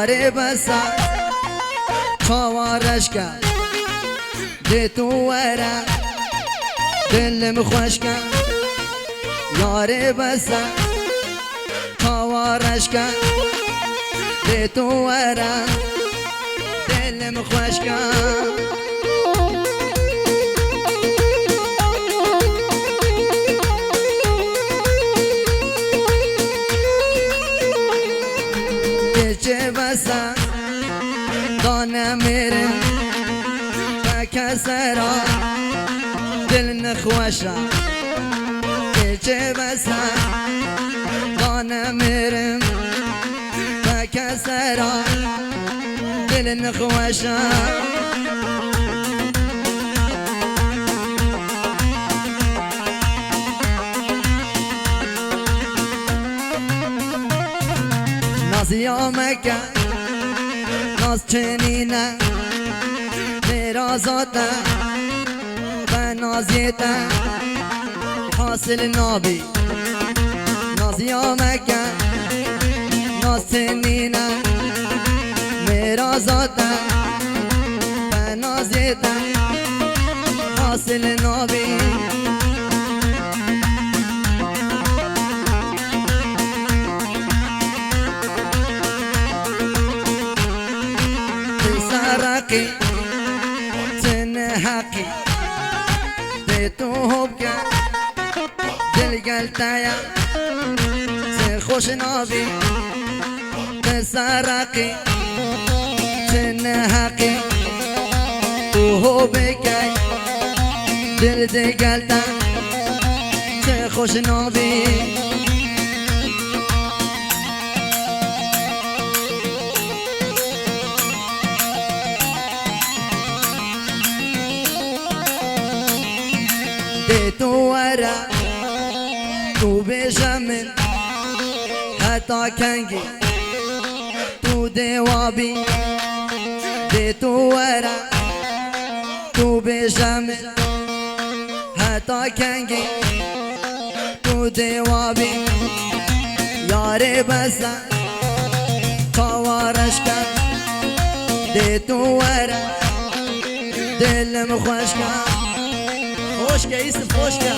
یاری بسا چاوارش کرد دی تو ورم دلم خوش کرد یاری بسا چاوارش کرد دی تو ورم دلم خوش کرد چه بسا دانه میره کسرا دل نخوشا چه بسا دانه میره کسرا دل نخوشا ناز یامکه ناز چنینه میرا زاده و نازیته حاصل نابی ناز یامکه ناز چنینه میرا زاده و نازیته حاصل نابی سرقی تن حقی دی تو خوب کرد دل گلتایا سه خوش نابی سرقی تن حقی تو خوب کرد دل دی گلتا سه خوش نابی دی تو ورا تو بجمل حتی کنگی تو دیوابی دی تو ورا تو بجمل حتی کنگی تو دیوابی یاری بسا چاوارش کن دی تو ورا دلم خوش کن خوش که ایسم خوش که